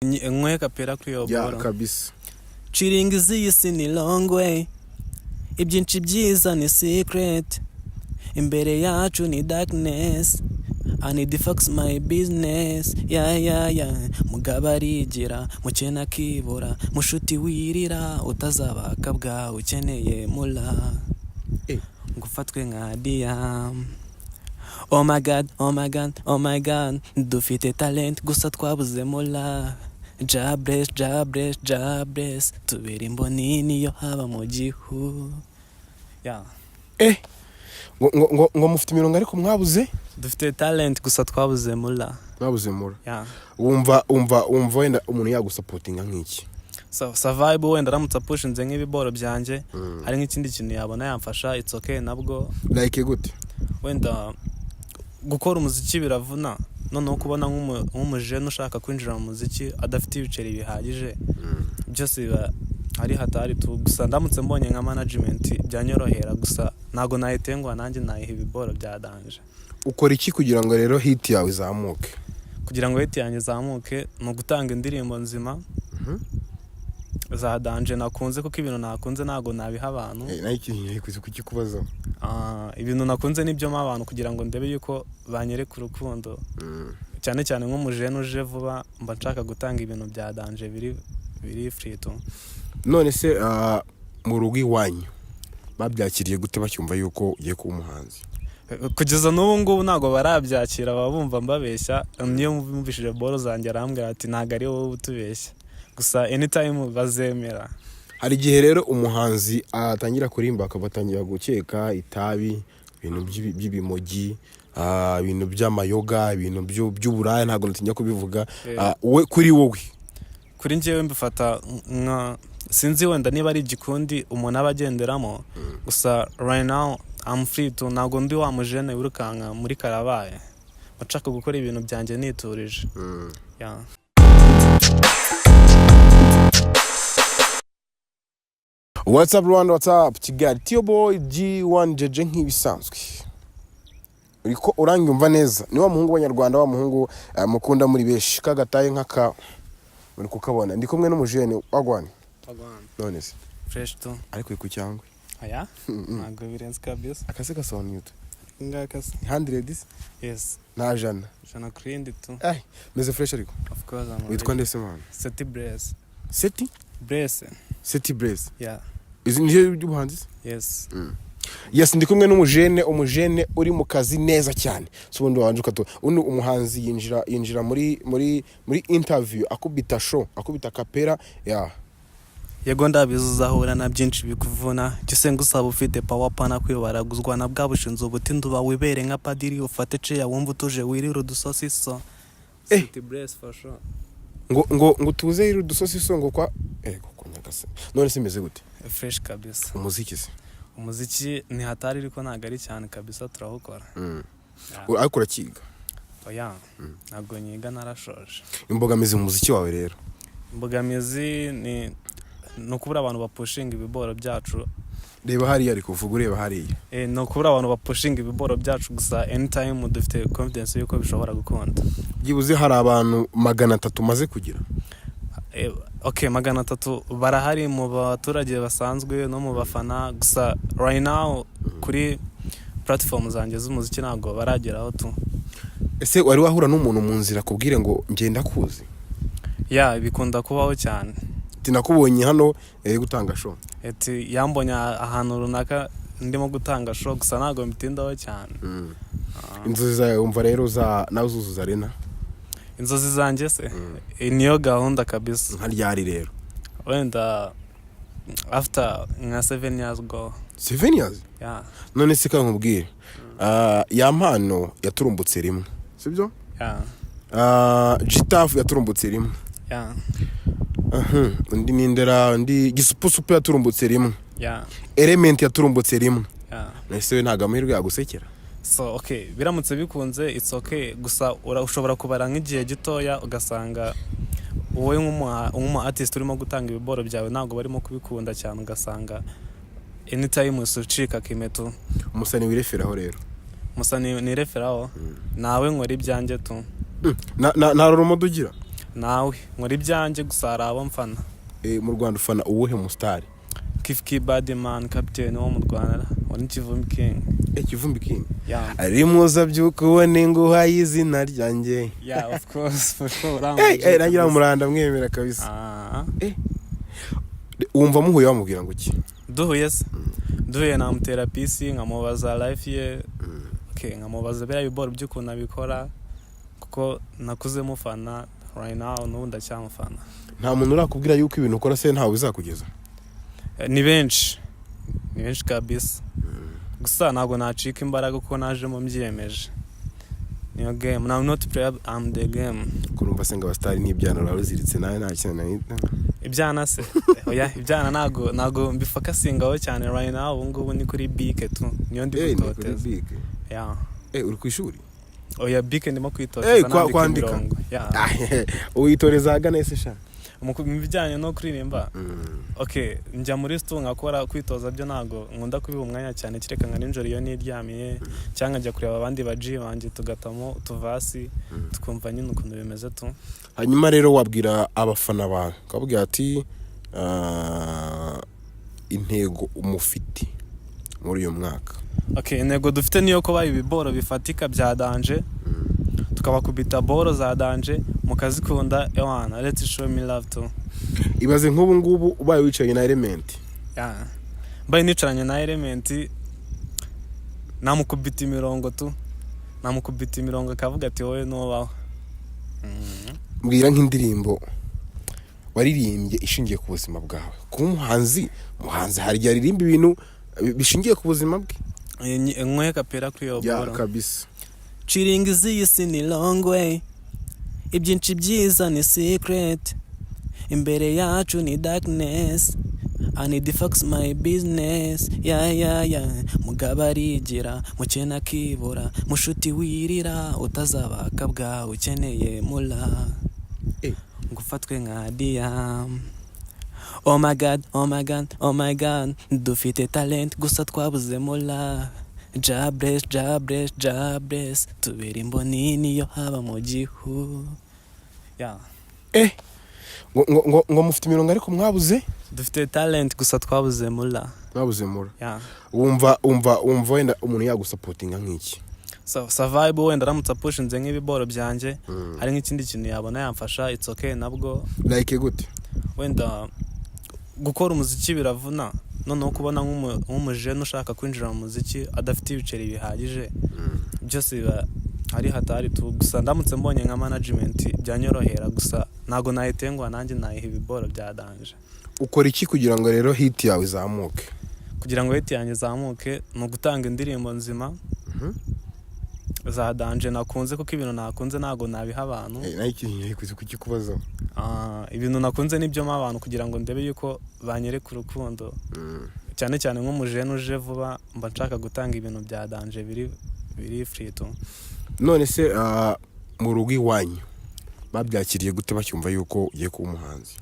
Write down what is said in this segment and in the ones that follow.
Ngwe kapera kuri yo boro. Ya kabisa. Chiringizi isi ni long way. Ibyinshi byiza ni secret. Imbere yacu ni darkness. I need to fix my business. Yeah. Mugabarigira, mukena kibura, mushuti wirira, utazabaka bwa ukeneye mula. Ngufatwe nka Diam. Oh my god, dufite talent gusa twabuze mula. Jabres, tubera imboni niyo haba mu gihu. Yeah. Ngo mufite imirongo ariko mwabuze? Dufite talent gusa twabuze mula. Mwabuze mula. Yeah. Wumva wenda umuntu yagusupportinga nk'iki? So vibe wenda ramutsa pushinze nk'ibiboro byanje, hari nk'ikindi kintu yabona yamfasha, it's okay nabwo. Like gute? Wenda gukora umuziki biravuna, noneho kubona nk'umujene ushaka kwinjira mu muziki adafite ibiceri bihagije, byose biba ari hatari tu. Gusa ndamutse mbonye nka management byanyorohera, gusa nago nayitengwa nanjye nayiha ibiboro bya danje. Ukora iki kugira ngo rero hit yawe izamuke? Kugira ngo hit yanjye izamuke no gutanga indirimbo nzima za danje nakunze, kuko ibintu nakunze nago nabiha abantu. Nayikinye kukubaza. Ibintu nakunze nibyo abantu kugira ngo ndebe yuko banyereka urukundo. Cyane cyane nk'umujene uje vuba, mba nshaka gutanga ibintu bya danje biri free to. None se mu rugo iwanyu babyakiriye gute bacyumva yuko ugiye kuba umuhanzi? Kugeza n'ubu ngubu ntago barabyakira, babumva mbabeshya. Niyo mvumvishije boro zanjye arambwira ati ntago ari wowe utubeshya, gusa anytime bazemera. Hari igihe rero umuhanzi atangira kurimba akabatangira gukeka itabi, ibintu by'ibimogi, ibintu by'amayoga, ibintu by'uburaya, ntago ntinya kubivuga. Kuri wowe? Kuri njyewe mbifata nka, sinzi wenda niba ari igikundi umuntu abagenderamo, gusa right now I'm free to, ntago ndi wa mujene wirukanka muri karabaye, bashaka gukora ibintu byanjye niturije. Yeah. What's up Rwanda, what's up Kigali, Tio Boy G1 JJ nk'ibisanzwe. Uriko uranyumva neza? Ni wa muhungu w'Abanyarwanda, wa muhungu mukunda muri beshi, kagataye nkaka muri kukabona. Ndi kumwe n'umujene wagwani. None se Fresh to. Ariko ku cyangwe? Aya? Ntago birenze kabisa. Akase gasoni yuto. Ngaka 100? Yes. Na jana created to. Meze fresh ariko? Of course I'm. Witwa ndese man? Seti Brace. Seti Brace. Yeah. Izi nije by'ubuhanzi? Yes. Yes, ndi kumwe n'umujene uri mu kazi neza cyane. So ubundi wanje ukato uno umuhanzi yinjira muri interview, akubita show, akubita kapera. Yeah. Yego ndabizuzahura na byinshi bikuvuna, gisenga usaba ufite power pana kwibaraguzwa na bwabushinze ubutindi uba wibere nka padiri, ufate ce ya wumva utuje wirira udusosiso. Seti Brace for sure. ngo tuze iru dusosiso ngo kwa kunyagase. None se meze gute? Fresh kabisa. Umuziki ni hatari ariko ntago ari cyane kabisa, turahukora. Ariko urakiga? Oya, ntago nyiga, narashoje. Imbogamizi mu muziki wawe rero? Imbogamizi ni no kubura abantu bapushinga ibiboro byacu. Reba hariya ariko uvuga ureba hariya. No kubura abantu bapushinga ibiboro byacu, gusa anytime dufite confidence yuko bishobora gukunda. Byibuze hari abantu 300 maze kugira? Okay, 300 barahari mu baturage basanzwe no mu bafana, gusa right now kuri platform zanjye z'umuziki ntago barageraho tu. Ese wari wahura n'umuntu mu nzira kubwire ngo ngenda kuzi? Yeah, bikunda kubaho cyane. Tinakubonye hano gutanga show. Eti yambonye ahantu runaka ndimo gutanga show, gusa ntago mbitindaho cyane. Inzozi zawe umva rero nawe uzuzuza Arena? Inzozi zanjye se niyo gahunda kabisa. Nka ryari rero? Wenda after nka 7 years ago. 7 years? Yeah. None se kankubwire ya mpano yaturumbutse rimwe, sibyo? Yeah. Gitafu yaturumbutse rimwe. Yeah. Undi nindera gisupusupu yaturumbutse rimwe. Yeah. Element yaturumbutse rimwe. Yeah. Nese ntago amahirwe yagusekera? So okay, biramutse bikunze it's okay, gusa ushobora kubara nk'igihe gitoya ugasanga wowe nk'umu artist urimo gutanga ibiboro byawe ntago barimo kubikunda cyane, ugasanga anytime usucika kimeto. Umusani wireferaho rero? Musani nireferaho nawe nkora ibyanjye tu. Na rumodo ugira? nawe nkora ibyanjye gusa hari abo mfana. Mu Rwanda ufana uwuhe musitari? Kifki Badman kapiteni wo mu Rwanda wari Kivumbi King. Kivumbi King ari muza by'ukubone nguha y'izina ryanjye. Of course for sure. Nagira umuranda mwemera kabisa. Wumva muhuye wamubwira ngo iki? Duhuye namutera PC nkamubaza life ye. Nkamubaza biriya biboro by'ukuntu abikora kuko nakuze mufana right now n'ubu ndacyamufana. Nta muntu urakubwira yuko ibintu ukora se ntawe bizakugeza? Ni benshi kabisa. Gusa ntabwo nacika imbaraga kuko naje mu mbyiyemeje. Niyo game. I'm not play, I'm the game. Kurumva se ngo abastari n'ibyana baruziritse nawe nta kintu nahita. Ibyana se? Oya, ibyana ntago mbifakasingaho cyane right now. Ubu ngubu ni kuri bike tu. Niyo ndi kwitoteza. Uri ku ishuri? Oya, bike ndimo kwitoteza nandika imirongo. Uyitoreza agana ese sha? Mu bijyanye no kuririmba. Njya muri stu nkakora kwitoza byo ntago nkunda kubiha umwanya cyane kireka nka ninjoro iyo niryamiye cyangwa njya kureba abandi baji banjye tugatamo utuvasi tukumva nyine ukuntu bimeze tu. Hanyuma rero wabwira abafana bawe ukabwira ati intego umufiti muri uyu mwaka. Intego dufite niyo kuba ibiboro bifatika bya danje tukabakubita boro za danje mukazikunda ewana. Let's show me love too. Ibaze nk'ubu ngubu ubaye wicaye na Element. Mbaye nicaranye na Element namukubita imirongo tu. Namukubita imirongo akavuga ati wowe nubaho. Mbwira nk'indirimbo waririmbye ishingiye ku buzima bwawe. Ku muhanzi hari igihe aririmba ibintu bishingiye ku buzima bwe. Nkwe kapera kuri yo boro. Kabisa. Cheating is ni long way. Ibyinshi byiza ni secret. Imbere yacu ni darkness. I need to fix my business. Mugabo arigira mukena kibura mushuti wirira utazabaka bwa ukeneye mula. Ngufatwe nka Diam. Oh my god dufite talent gusa twabuze mula. Jabress tubiri mboni niyo haba mu gihu. Ngo mufite imirongo ariko mwabuze? Dufite talent gusa twabuze mula. Wumva wenda umuntu yagusapotinga nk'iki? Survive wenda aramutse apushinze nk'ibiboro byanjye hari nk'ikindi kintu yabona yamfasha it's okay nabwo. Like gute? Wenda gukora umuziki biravuna. Noneho kubona nk'umujene ushaka kwinjira mu muziki adafite ibiceri bihagije byose biba ari hatari tu. Gusa ndamutse mbonye nka management byanyorohera gusa ntago nahitengwa nanjye nayiha ibiboro bya danje. Ukora iki kugira ngo rero hit yawe izamuke? Kugira ngo hit yanjye izamuke ni ugutanga indirimbo nzima za danje nakunze kuko ibintu nakunze ntago nabiha abantu. Kukikubaza ibintu nakunze nibyo mu abantu kugira ngo ndebe yuko banyereka urukundo cyane cyane nk'umujene uje vuba mba nshaka gutanga ibintu bya danje biri free to. None se mu rugo iwanyu babyakiriye gute bacyumva yuko ugiye kuba umuhanzi?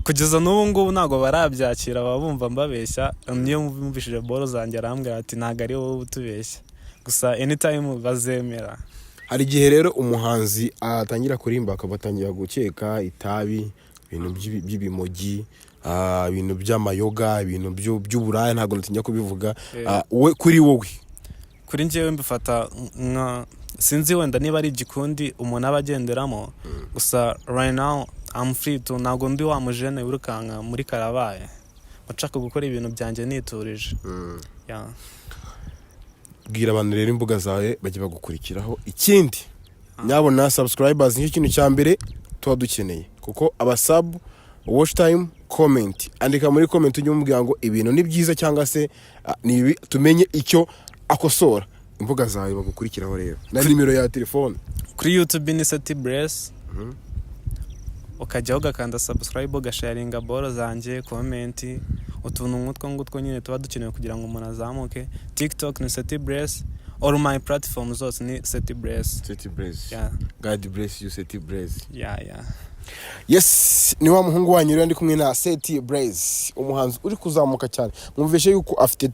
Kugeza n'ubu ngubu ntago barabyakira babumva mbabeshya. Niyo mvumvishije boro zanjye arambwira ati ntago ari wowe utubeshya gusa anytime bazemera. Hari igihe rero umuhanzi atangira kurimba akabatangira gukeka itabi, ibintu by'ibimogi, ibintu by'amayoga, ibintu by'uburaya ntago natinya kubivuga. Kuri njyewe mbifata nka sinzi wenda niba ari igikundi umuntu abagenderamo gusa right now I'm free to ntago ndi wa mujene wirukanka muri karabaye nshaka gukora ibintu byanjye niturije. Bwira abantu rero imbuga zawe bajye bagukurikiraho. Ikindi nyabona subscribers nicyo kintu cya mbere tuba dukeneye kuko abasub watch time comment andika muri comment ujye umubwira ngo ibintu ni byiza cyangwa se nibi tumenye icyo akosora. Imbuga zawe bagukurikiraho rero na nimero ya telefone. Kuri YouTube ni Seti Bless. Ukajya ugakanda subscribe ugasharinga boro zanjye comment utuntu ngutwo nyine tuba dukeneye kugira ngo umuntu azamuke. TikTok ni Seti Bless. All my platforms zose ni Seti Bless. God bless you Seti Bless. Yes, ni wa muhungu wanyu rero ndi kumwe na Seti Blaze, umuhanzi uri kuzamuka cyane. Mwumvishe yuko afite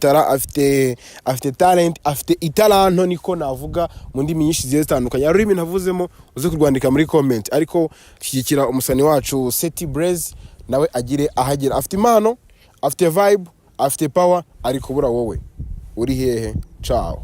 talent, afite italanto niko navuga mu ndimi nyinshi zigiye zitandukanye. Ari ibintu navuzemo uze kurwandika muri comment, ariko shyigikira umusani wacu Seti Blaze nawe agire ahagera. Afite impano, afite vibe, afite power, ariko bura wowe uri hehe? Ciao.